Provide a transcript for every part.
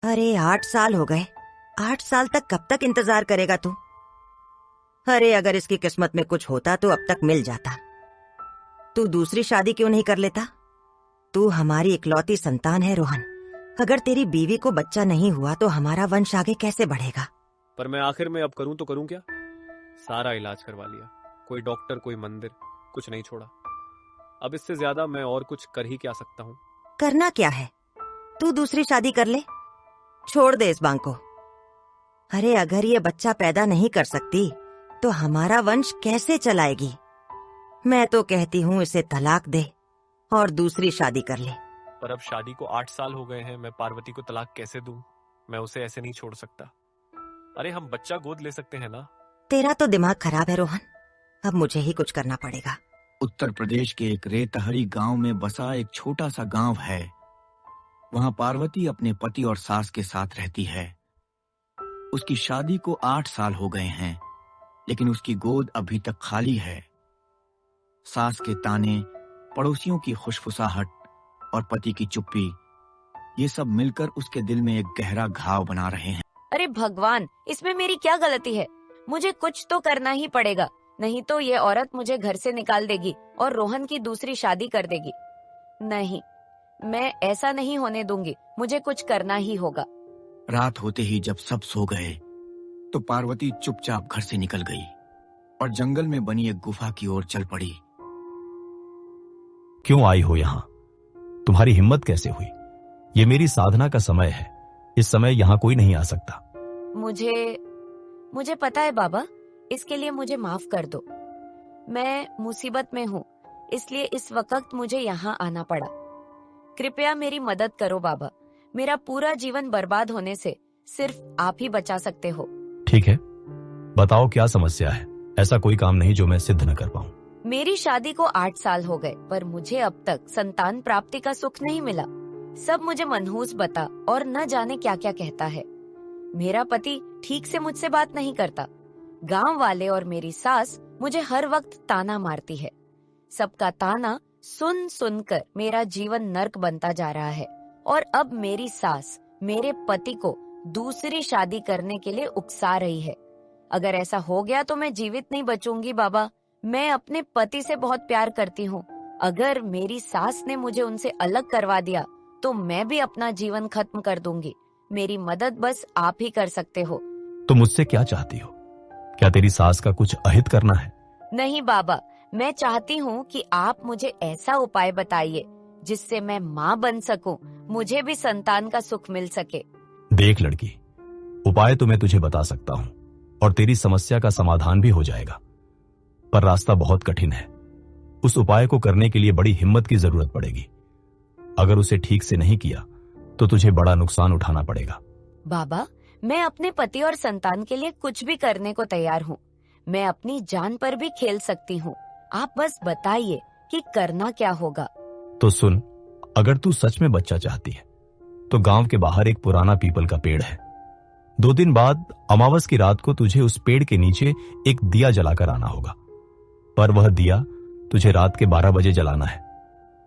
अरे 8 साल हो गए। 8 साल तक कब तक इंतजार करेगा तू? अरे अगर इसकी किस्मत में कुछ होता तो अब तक मिल जाता। तू दूसरी शादी क्यों नहीं कर लेता? तू हमारी इकलौती संतान है रोहन। अगर तेरी बीवी को बच्चा नहीं हुआ तो हमारा वंश आगे कैसे बढ़ेगा? पर मैं आखिर में अब करूं तो करूं क्या? सारा इलाज करवा लिया, कोई डॉक्टर कोई मंदिर, कुछ नहीं छोड़ा। अब इससे ज्यादा मैं और कुछ कर ही क्या सकता हूँ? करना क्या है? तू दूसरी शादी कर ले, छोड़ दे इस बांग को। अरे अगर ये बच्चा पैदा नहीं कर सकती तो हमारा वंश कैसे चलाएगी? मैं तो कहती हूँ इसे तलाक दे और दूसरी शादी कर ले। पर अब शादी को 8 साल हो गए हैं, मैं पार्वती को तलाक कैसे दूं? मैं उसे ऐसे नहीं छोड़ सकता। अरे हम बच्चा गोद ले सकते हैं ना? तेरा तो दिमाग खराब है रोहन, अब मुझे ही कुछ करना पड़ेगा। उत्तर प्रदेश के एक रेतहरी गांव में बसा एक छोटा सा गांव है। वहां पार्वती अपने पति और सास के साथ रहती है। उसकी शादी को 8 साल हो गए हैं, लेकिन उसकी गोद अभी तक खाली है। सास के ताने, पड़ोसियों की खुशफुसाहट और पति की चुप्पी, ये सब मिलकर उसके दिल में एक गहरा घाव बना रहे हैं। अरे भगवान, इसमें मेरी क्या गलती है? मुझे कुछ तो करना ही पड़ेगा, नहीं तो ये औरत मुझे घर से निकाल देगी और रोहन की दूसरी शादी कर देगी। नहीं, मैं ऐसा नहीं होने दूंगी, मुझे कुछ करना ही होगा। रात होते ही जब सब सो गए तो पार्वती चुपचाप घर से निकल गई और जंगल में बनी एक गुफा की ओर चल पड़ी। क्यों आई हो यहाँ? तुम्हारी हिम्मत कैसे हुई? ये मेरी साधना का समय है, इस समय यहाँ कोई नहीं आ सकता। मुझे पता है बाबा, इसके लिए मुझे माफ कर दो। मैं मुसीबत में हूँ, इसलिए इस वक्त मुझे यहाँ आना पड़ा। कृपया मेरी मदद करो बाबा, मेरा पूरा जीवन बर्बाद होने से सिर्फ आप ही बचा सकते हो। ठीक है, बताओ क्या समस्या है? ऐसा कोई काम नहीं जो मैं सिद्ध न कर पाऊँ। मेरी शादी को 8 साल हो गए, पर मुझे अब तक संतान प्राप्ति का सुख नहीं मिला। सब मुझे मनहूस बता और न जाने क्या क्या कहता है। मेरा पति ठीक से मुझसे बात नहीं करता। गांव वाले और मेरी सास मुझे हर वक्त ताना मारती है। सबका ताना सुन सुनकर मेरा जीवन नर्क बनता जा रहा है। और अब मेरी सास मेरे पति को दूसरी शादी करने के लिए उकसा रही है। अगर ऐसा हो गया तो मैं जीवित नहीं बचूंगी बाबा। मैं अपने पति से बहुत प्यार करती हूँ। अगर मेरी सास ने मुझे उनसे अलग करवा दिया तो मैं भी अपना जीवन खत्म कर दूंगी। मेरी मदद बस आप ही कर सकते हो। तो मुझसे क्या चाहती हो? क्या तेरी सास का कुछ अहित करना है? नहीं बाबा, मैं चाहती हूँ कि आप मुझे ऐसा उपाय बताइए जिससे मैं माँ बन सकूं, मुझे भी संतान का सुख मिल सके। देख लड़की, उपाय तो मैं तुझे बता सकता हूँ और तेरी समस्या का समाधान भी हो जाएगा, पर रास्ता बहुत कठिन है। उस उपाय को करने के लिए बड़ी हिम्मत की जरूरत पड़ेगी। अगर उसे ठीक से नहीं किया तो तुझे बड़ा नुकसान उठाना पड़ेगा। बाबा, मैं अपने पति और संतान के लिए कुछ भी करने को तैयार हूँ। मैं अपनी जान पर भी खेल सकती हूँ। आप बस बताइए कि करना क्या होगा। तो सुन, अगर तू सच में बच्चा चाहती है तो गांव के बाहर एक पुराना पीपल का पेड़ है। 2 दिन बाद अमावस की रात को तुझे उस पेड़ के नीचे एक दिया जलाकर आना होगा। पर वह दिया तुझे रात के 12 बजे जलाना है।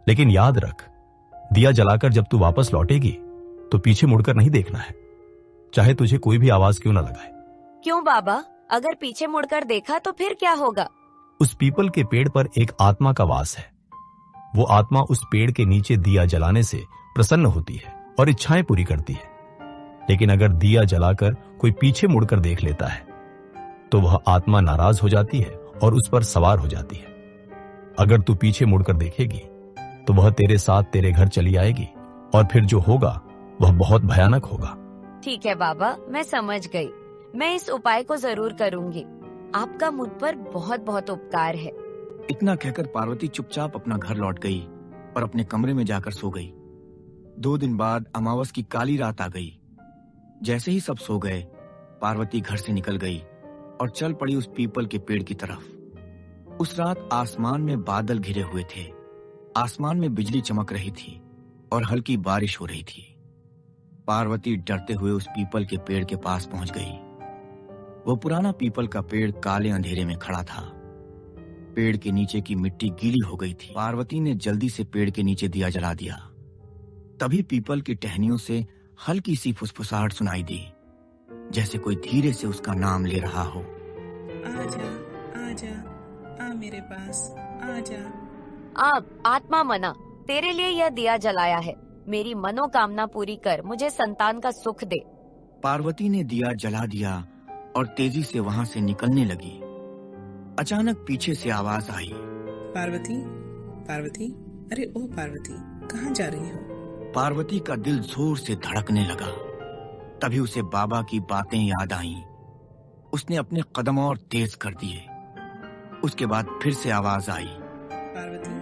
लेकिन याद रख, दिया जलाकर जब तू वापस लौटेगी तो पीछे मुड़कर नहीं देखना है, चाहे तुझे कोई भी आवाज क्यों न लगाए। क्यों बाबा? अगर पीछे मुड़कर देखा तो फिर क्या होगा? उस पीपल के पेड़ पर एक आत्मा का वास है। वो आत्मा उस पेड़ के नीचे दिया जलाने से प्रसन्न होती है और इच्छाएं पूरी करती है। लेकिन अगर दिया जलाकर कोई पीछे मुड़कर देख लेता है तो वह आत्मा नाराज हो जाती है और उस पर सवार हो जाती है। अगर तू पीछे मुड़कर देखेगी तो वह तेरे साथ तेरे घर चली आएगी और फिर जो होगा वह बहुत भयानक होगा। ठीक है बाबा, मैं समझ गई। मैं इस उपाय को जरूर करूंगी। आपका मुझ पर बहुत बहुत उपकार है। इतना कहकर पार्वती चुपचाप अपना घर लौट गई और अपने कमरे में जाकर सो गई। 2 दिन बाद अमावस की काली रात आ गई। जैसे ही सब सो गए, पार्वती घर से निकल गई और चल पड़ी उस पीपल के पेड़ की तरफ। उस रात आसमान में बादल घिरे हुए थे। आसमान में बिजली चमक रही थी और हल्की बारिश हो रही थी। पार्वती डरते हुए उस पीपल के पेड़ के पास पहुंच गई। वो पुराना पीपल का पेड़ काले अंधेरे में खड़ा था। पेड़ के नीचे की मिट्टी गीली हो गई थी। पार्वती ने जल्दी से पेड़ के नीचे दिया जला दिया। तभी पीपल की टहनियों से हल्की सी फुसफुसाहट सुनाई दी, जैसे कोई धीरे से उसका नाम ले रहा हो। आजा, आजा, आ मेरे पास, आजा। अब आत्मा मना, तेरे लिए यह दिया जलाया है, मेरी मनोकामना पूरी कर, मुझे संतान का सुख दे। पार्वती ने दिया जला दिया और तेजी से वहां से निकलने लगी। अचानक पीछे से आवाज आई, पार्वती, पार्वती, अरे ओ पार्वती, कहाँ जा रही हो? पार्वती का दिल जोर से धड़कने लगा। तभी उसे बाबा की बातें याद आईं। उसने अपने कदम और तेज कर दिए। उसके बाद फिर से आवाज आई, पार्वती,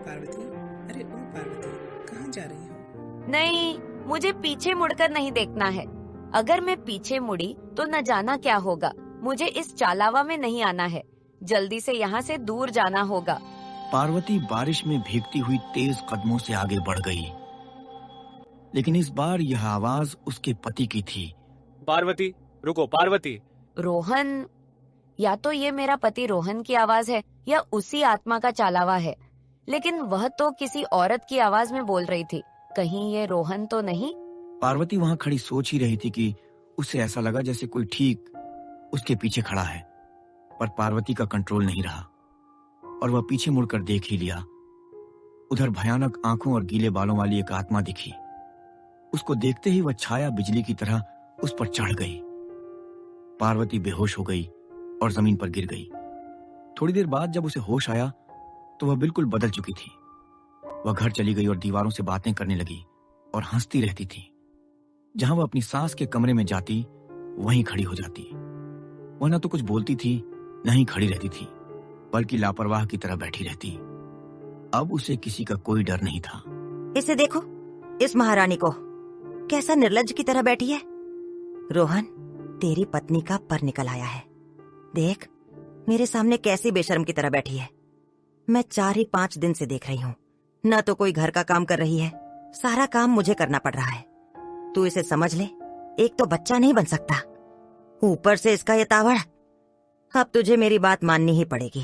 पार्वती, अरे ओ पार्वती, कहाँ जा रही हो? नहीं, मुझे पीछे मुड़कर नहीं देखना है। अगर मैं पीछे मुड़ी तो न जाना क्या होगा। मुझे इस चालावा में नहीं आना है, जल्दी से यहाँ से दूर जाना होगा। पार्वती बारिश में भीगती हुई तेज कदमों से आगे बढ़ गई, लेकिन इस बार यह आवाज उसके पति की थी। पार्वती, रुको पार्वती। रोहन, या तो ये मेरा पति रोहन की आवाज है या उसी आत्मा का चालावा है, लेकिन वह तो किसी औरत की आवाज में बोल रही थी। कहीं ये रोहन तो नहीं? पार्वती वहां खड़ी सोच ही रही थी कि उसे ऐसा लगा जैसे कोई ठीक उसके पीछे खड़ा है, पर पार्वती का कंट्रोल नहीं रहा और वह पीछे मुड़कर देख ही लिया। उधर भयानक आंखों और गीले बालों वाली एक आत्मा दिखी। उसको देखते ही वह छाया बिजली की तरह उस पर चढ़ गई। पार्वती बेहोश हो गई और जमीन पर गिर गई। थोड़ी देर बाद जब उसे होश आया तो वह बिल्कुल बदल चुकी थी। वह घर चली गई और दीवारों से बातें करने लगी और हंसती रहती थी। जहां वह अपनी सास के कमरे में जाती वहीं खड़ी हो जाती। वह न तो कुछ बोलती थी न ही खड़ी रहती थी, बल्कि लापरवाह की तरह बैठी रहती। अब उसे किसी का कोई डर नहीं था। इसे देखो, इस महारानी को, कैसा निर्लज्ज की तरह बैठी है। रोहन, तेरी पत्नी का पर निकल आया है। देख, मेरे सामने कैसी बेशर्म की तरह बैठी है। मैं 4 ही 5 दिन से देख रही हूँ। न तो कोई घर का काम कर रही है, सारा काम मुझे करना पड़ रहा है। तू इसे समझ ले, एक तो बच्चा नहीं बन सकता, ऊपर से इसका ये तावड़। अब तुझे मेरी बात माननी ही पड़ेगी।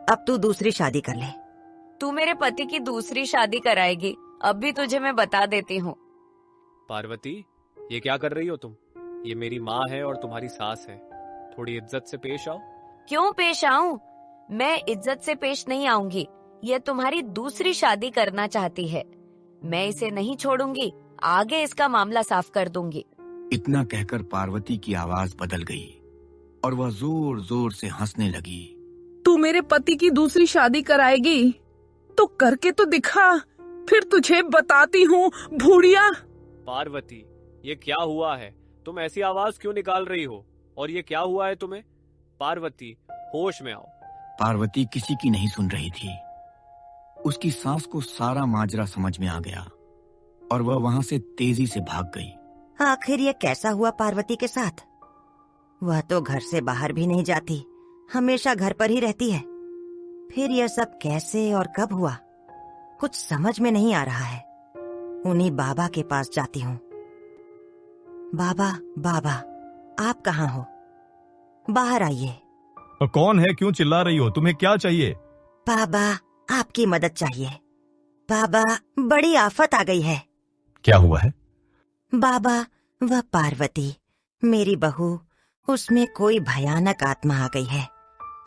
अब तू दूसरी शादी कर ले। तू मेरे पति की दूसरी शादी कराएगी, अब भी तुझे मैं बता देती हूँ। पार्वती, ये क्या कर रही हो तुम? ये मेरी माँ है और तुम्हारी सास है, थोड़ी इज्जत से पेश आओ। क्यों पेश आऊं? मैं इज्जत से पेश नहीं आऊंगी। ये तुम्हारी दूसरी शादी करना चाहती है, मैं इसे नहीं छोड़ूंगी। आगे इसका मामला साफ कर दूंगी। इतना कहकर पार्वती की आवाज बदल गई और वह जोर जोर से हंसने लगी। तू मेरे पति की दूसरी शादी कराएगी तो करके तो दिखा, फिर तुझे बताती हूँ भूड़िया। पार्वती, ये क्या हुआ है? तुम ऐसी आवाज क्यों निकाल रही हो? और ये क्या हुआ है तुम्हें? पार्वती, होश में आओ। पार्वती किसी की नहीं सुन रही थी। उसकी सास को सारा माजरा समझ में आ गया और वह वहां से तेजी से भाग गई। आखिर ये कैसा हुआ पार्वती के साथ? वह तो घर से बाहर भी नहीं जाती, हमेशा घर पर ही रहती है। फिर यह सब कैसे और कब हुआ, कुछ समझ में नहीं आ रहा है। उन्हीं बाबा के पास जाती हूँ। बाबा, बाबा, आप कहाँ हो? बाहर आइए। कौन है? क्यों चिल्ला रही हो? तुम्हें क्या चाहिए? बाबा, आपकी मदद चाहिए। बाबा, बड़ी आफत आ गई है। क्या हुआ है? बाबा, वह पार्वती, मेरी बहू, उसमें कोई भयानक आत्मा आ गई है।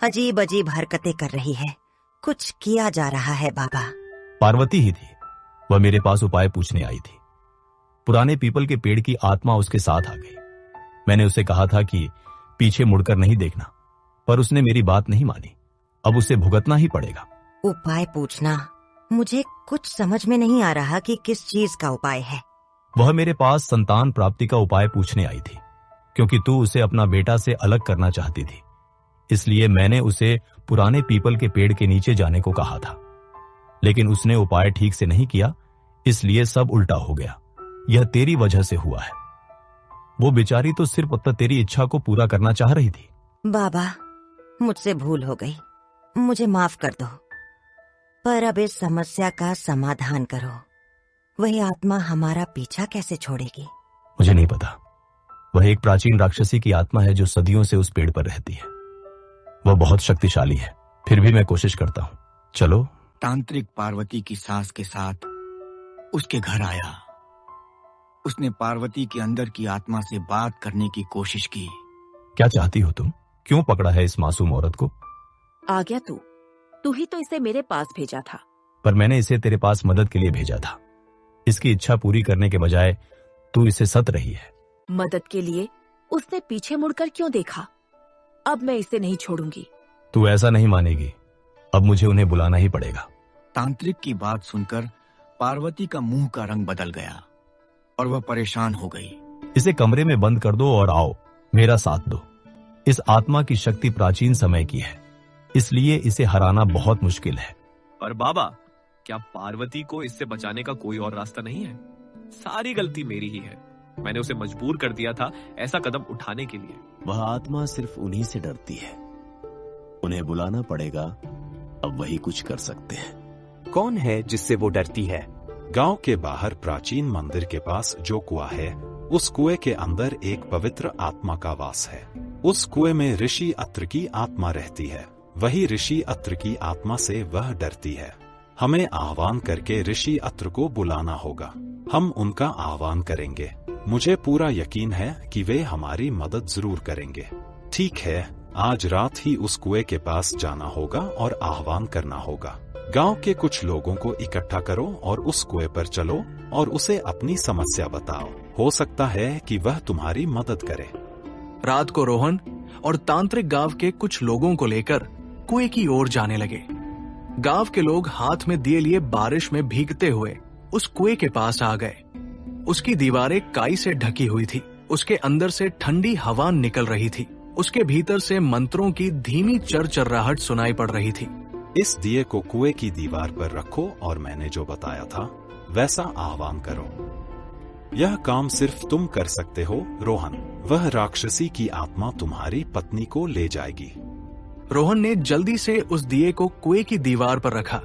अजीब अजीब हरकतें कर रही है। कुछ किया जा रहा है बाबा। पार्वती ही थी। वह मेरे पास उपाय पूछने आई थी। पुराने पीपल के पेड़ की आत्मा उसके साथ आ गई। मैंने उसे कहा था कि पीछे मुड़कर नहीं देखना, पर उसने मेरी बात नहीं मानी। अब उसे भुगतना ही पड़ेगा। उपाय पूछना? मुझे कुछ समझ में नहीं आ रहा कि किस चीज का उपाय है। वह मेरे पास संतान प्राप्ति का उपाय पूछने आई थी, क्योंकि तू उसे अपना बेटा से अलग करना चाहती थी। इसलिए मैंने उसे पुराने पीपल के पेड़ के नीचे जाने को कहा था, लेकिन उसने उपाय ठीक से नहीं किया, इसलिए सब उल्टा हो गया। यह तेरी वजह से हुआ है। वो बेचारी तो सिर्फ तेरी इच्छा को पूरा करना चाह रही थी। बाबा, मुझसे भूल हो गई, मुझे माफ कर दो। पर अब इस समस्या का समाधान करो। वही आत्मा हमारा पीछा कैसे छोड़ेगी? मुझे नहीं पता। वह एक प्राचीन राक्षसी की आत्मा है जो सदियों से उस पेड़ पर रहती है। वह बहुत शक्तिशाली है, फिर भी मैं कोशिश करता हूँ। चलो। तांत्रिक पार्वती की सास के साथ उसके घर आया। उसने पार्वती के अंदर की आत्मा से बात करने की कोशिश की। क्या चाहती हो तुम? क्यों पकड़ा है इस मासूम औरत को? आ गया तू ही तो इसे मेरे पास भेजा था। पर मैंने इसे तेरे पास मदद के लिए भेजा था। इसकी इच्छा पूरी करने के बजाय तू इसे सत रही है। मदद के लिए? उसने पीछे मुड़कर क्यों देखा? अब मैं इसे नहीं छोड़ूंगी। तू ऐसा नहीं मानेगी। अब मुझे उन्हें बुलाना ही पड़ेगा। तांत्रिक की बात सुनकर पार्वती का मुंह का रंग बदल गया और वह परेशान हो गई। इसे कमरे में बंद कर दो और आओ, मेरा साथ दो। इस आत्मा की शक्ति प्राचीन समय की है, इसलिए इसे हराना बहुत मुश्किल है। पर बाबा, क्या पार्वती को इससे बचाने का कोई और रास्ता नहीं है? सारी गलती मेरी ही है। मैंने उसे मजबूर कर दिया था ऐसा कदम उठाने के लिए। वह आत्मा सिर्फ उन्हीं से डरती है। उन्हें बुलाना पड़ेगा, अब वही कुछ कर सकते हैं। कौन है जिससे वो डरती है? गांव के बाहर प्राचीन मंदिर के पास जो कुआं है, उस कुएं के अंदर एक पवित्र आत्मा का वास है। उस कुएं में ऋषि अत्र की आत्मा रहती है। वही ऋषि अत्र की आत्मा से वह डरती है। हमें आह्वान करके ऋषि अत्र को बुलाना होगा। हम उनका आह्वान करेंगे। मुझे पूरा यकीन है कि वे हमारी मदद जरूर करेंगे। ठीक है, आज रात ही उस कुएं के पास जाना होगा और आह्वान करना होगा। गांव के कुछ लोगों को इकट्ठा करो और उस कुएं पर चलो और उसे अपनी समस्या बताओ। हो सकता है कि वह तुम्हारी मदद करे। रात को रोहन और तांत्रिक गांव के कुछ लोगों को लेकर कुएं की ओर जाने लगे। गांव के लोग हाथ में दिए लिए बारिश में भीगते हुए उस कुएं के पास आ गए। उसकी दीवारें काई से ढकी हुई थी। उसके अंदर से ठंडी हवा निकल रही थी। उसके भीतर से मंत्रों की धीमी चरचर्राहट सुनाई पड़ रही थी। इस दिए को कुएं की दीवार पर रखो और मैंने जो बताया था वैसा आह्वान करो। यह काम सिर्फ तुम कर सकते हो, रोहन। वह राक्षसी की आत्मा तुम्हारी पत्नी को ले जाएगी। रोहन ने जल्दी से उस दिए को कुएं की दीवार पर रखा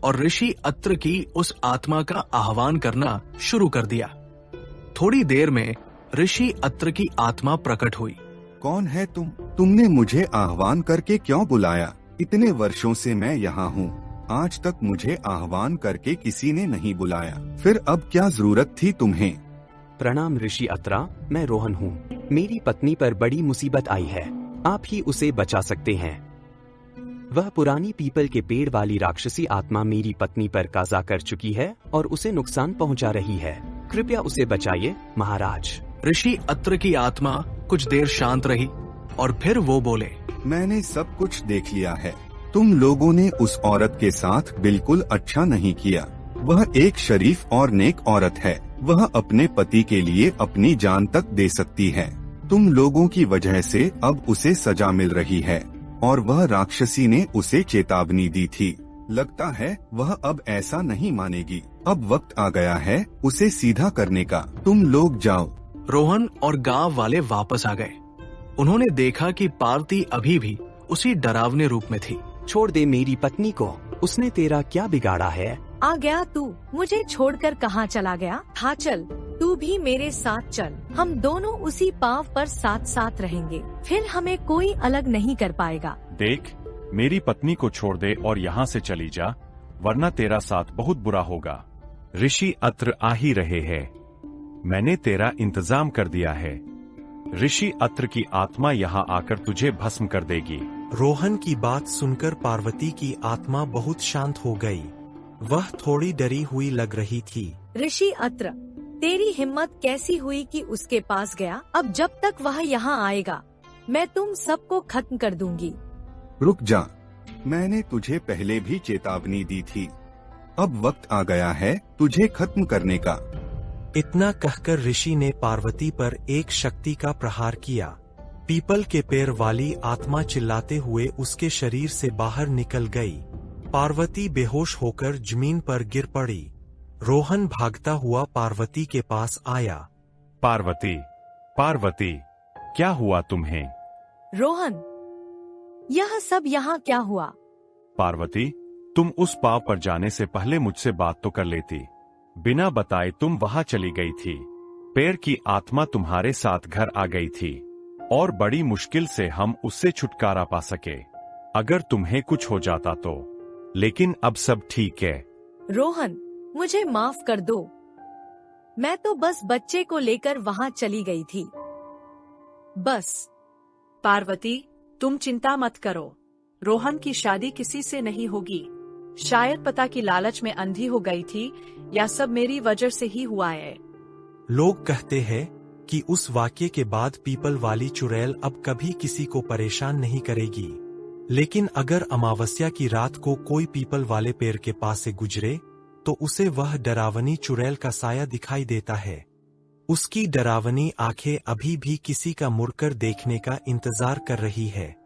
और ऋषि अत्र की उस आत्मा का आह्वान करना शुरू कर दिया। थोड़ी देर में ऋषि अत्र की आत्मा प्रकट हुई। कौन है तुम? तुमने मुझे आह्वान करके क्यों बुलाया? इतने वर्षों से मैं यहाँ हूँ, आज तक मुझे आह्वान करके किसी ने नहीं बुलाया। फिर अब क्या जरूरत थी तुम्हें? प्रणाम ऋषि अत्रा, मैं रोहन हूँ। मेरी पत्नी पर बड़ी मुसीबत आई है, आप ही उसे बचा सकते हैं। वह पुरानी पीपल के पेड़ वाली राक्षसी आत्मा मेरी पत्नी पर कब्जा कर चुकी है और उसे नुकसान पहुंचा रही है। कृपया उसे बचाइए महाराज। ऋषि अत्र की आत्मा कुछ देर शांत रही और फिर वो बोले, मैंने सब कुछ देख लिया है। तुम लोगों ने उस औरत के साथ बिल्कुल अच्छा नहीं किया। वह एक शरीफ और नेक औरत है। वह अपने पति के लिए अपनी जान तक दे सकती है। तुम लोगों की वजह से अब उसे सजा मिल रही है और वह राक्षसी ने उसे चेतावनी दी थी। लगता है वह अब ऐसा नहीं मानेगी। अब वक्त आ गया है उसे सीधा करने का। तुम लोग जाओ। रोहन और गांव वाले वापस आ गए। उन्होंने देखा कि पार्वती अभी भी उसी डरावने रूप में थी। छोड़ दे मेरी पत्नी को, उसने तेरा क्या बिगाड़ा है? आ गया तू, मुझे छोड़कर कहाँ चला गया? हाँ चल, तू भी मेरे साथ चल। हम दोनों उसी पांव पर साथ साथ रहेंगे, फिर हमें कोई अलग नहीं कर पाएगा। देख, मेरी पत्नी को छोड़ दे और यहाँ से चली जा, वरना तेरा साथ बहुत बुरा होगा। ऋषि अत्र आ ही रहे हैं, मैंने तेरा इंतजाम कर दिया है। ऋषि अत्र की आत्मा यहाँ आकर तुझे भस्म कर देगी। रोहन की बात सुनकर पार्वती की आत्मा बहुत शांत हो गई। वह थोड़ी डरी हुई लग रही थी। ऋषि अत्र, तेरी हिम्मत कैसी हुई कि उसके पास गया? अब जब तक वह यहाँ आएगा मैं तुम सबको खत्म कर दूंगी। रुक जा, मैंने तुझे पहले भी चेतावनी दी थी। अब वक्त आ गया है तुझे खत्म करने का। इतना कहकर ऋषि ने पार्वती पर एक शक्ति का प्रहार किया। पीपल के पेड़ वाली आत्मा चिल्लाते हुए उसके शरीर से बाहर निकल गई। पार्वती बेहोश होकर जमीन पर गिर पड़ी। रोहन भागता हुआ पार्वती के पास आया। पार्वती, पार्वती, क्या हुआ तुम्हें? रोहन, यह सब यहाँ क्या हुआ? पार्वती, तुम उस पाव पर जाने से पहले मुझसे बात तो कर लेती। बिना बताए तुम वहां चली गई थी। पेड़ की आत्मा तुम्हारे साथ घर आ गई थी और बड़ी मुश्किल से हम उससे छुटकारा पा सके। अगर तुम्हें कुछ हो जाता तो, लेकिन अब सब ठीक है। रोहन, मुझे माफ कर दो। मैं तो बस बच्चे को लेकर वहाँ चली गई थी, बस। पार्वती, तुम चिंता मत करो। रोहन की शादी किसी से नहीं होगी। शायद पता की लालच में अंधी हो गई थी, या सब मेरी वजह से ही हुआ है। लोग कहते हैं कि उस वाक्य के बाद पीपल वाली चुड़ैल अब कभी किसी को परेशान नहीं करेगी। लेकिन अगर अमावस्या की रात को कोई पीपल वाले पेड़ के पास से गुजरे तो उसे वह डरावनी चुड़ैल का साया दिखाई देता है। उसकी डरावनी आंखें अभी भी किसी का मुड़कर देखने का इंतजार कर रही है।